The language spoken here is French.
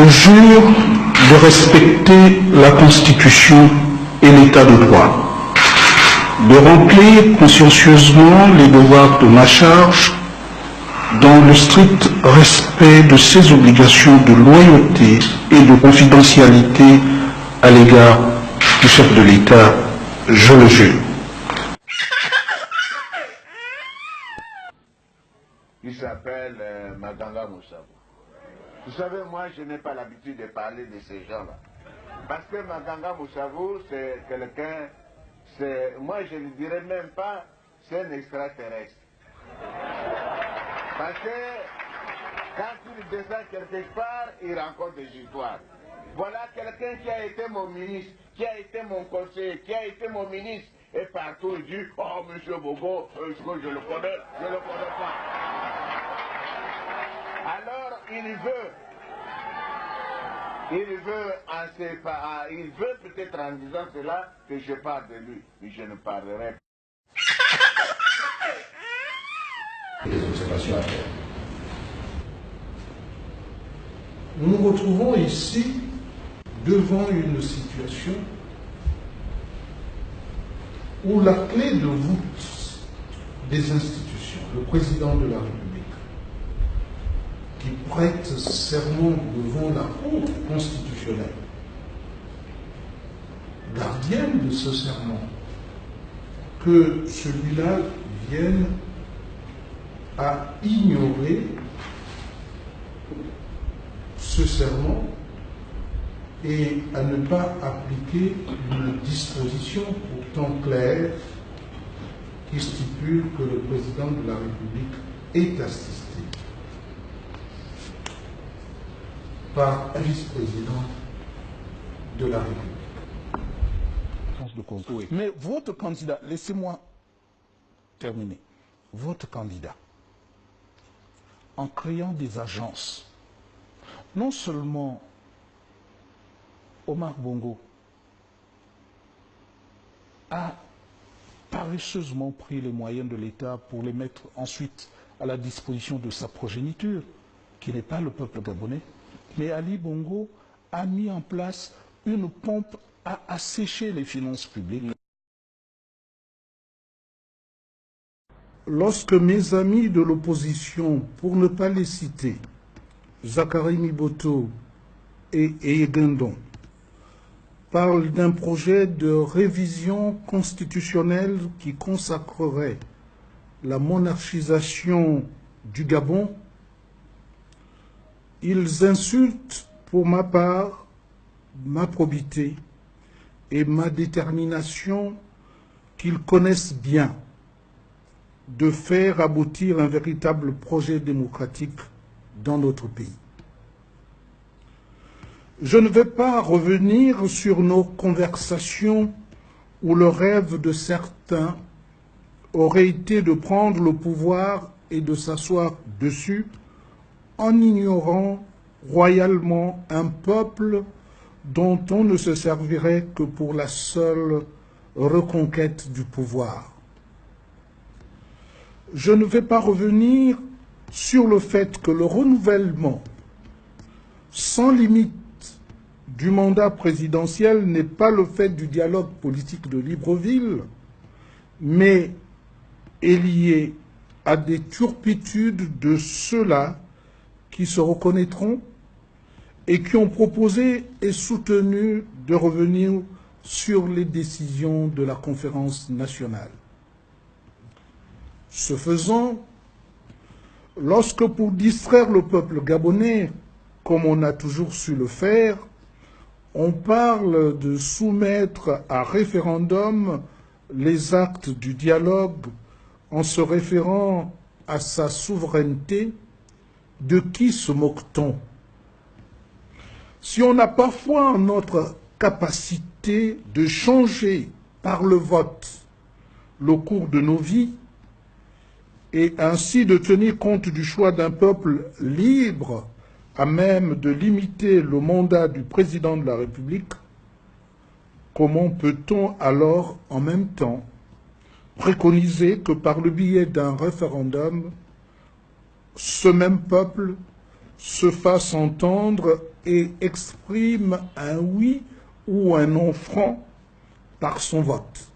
Je jure de respecter la Constitution et l'État de droit, de remplir consciencieusement les devoirs de ma charge dans le strict respect de ses obligations de loyauté et de confidentialité à l'égard du chef de l'État, je le jure. Il s'appelle Maganga Moussabou. Vous savez, moi, je n'ai pas l'habitude de parler de ces gens-là. Parce que Maganga Moussabou, c'est quelqu'un, moi, je ne dirais même pas, c'est un extraterrestre. Parce que quand il descend quelque part, il rencontre des histoires. Voilà quelqu'un qui a été mon ministre, qui a été mon conseiller, qui a été mon ministre. Et partout, il dit, oh, monsieur Bobo, est-ce que je le connais? Je ne le connais pas. Alors, il veut peut-être en disant cela que je parle de lui, mais je ne parlerai pas. Des observations à faire. Nous nous retrouvons ici devant une situation où la clé de voûte des institutions, le président de la République, qui prête serment devant la Cour constitutionnelle, gardienne de ce serment, que celui-là vienne à ignorer ce serment et à ne pas appliquer une disposition pourtant claire qui stipule que le président de la République est assisté par un vice-président de la République. Oui. Mais votre candidat, laissez-moi terminer, votre candidat, en créant des agences, non seulement Omar Bongo a paresseusement pris les moyens de l'État pour les mettre ensuite à la disposition de sa progéniture, qui n'est pas le peuple gabonais, mais Ali Bongo a mis en place une pompe à assécher les finances publiques. Lorsque mes amis de l'opposition, pour ne pas les citer, Zachary Miboto et Egendon, parlent d'un projet de révision constitutionnelle qui consacrerait la monarchisation du Gabon, ils insultent pour ma part ma probité et ma détermination qu'ils connaissent bien de faire aboutir un véritable projet démocratique dans notre pays. Je ne vais pas revenir sur nos conversations où le rêve de certains aurait été de prendre le pouvoir et de s'asseoir dessus en ignorant royalement un peuple dont on ne se servirait que pour la seule reconquête du pouvoir. Je ne vais pas revenir sur le fait que le renouvellement sans limite du mandat présidentiel n'est pas le fait du dialogue politique de Libreville, mais est lié à des turpitudes de ceux-là qui se reconnaîtront et qui ont proposé et soutenu de revenir sur les décisions de la conférence nationale. Ce faisant, lorsque pour distraire le peuple gabonais, comme on a toujours su le faire, on parle de soumettre à référendum les actes du dialogue en se référant à sa souveraineté, de qui se moque-t-on? Si on n'a pas foi en notre capacité de changer par le vote le cours de nos vies et ainsi de tenir compte du choix d'un peuple libre à même de limiter le mandat du président de la République, comment peut-on alors en même temps préconiser que par le biais d'un référendum, ce même peuple se fasse entendre et exprime un oui ou un non franc par son vote.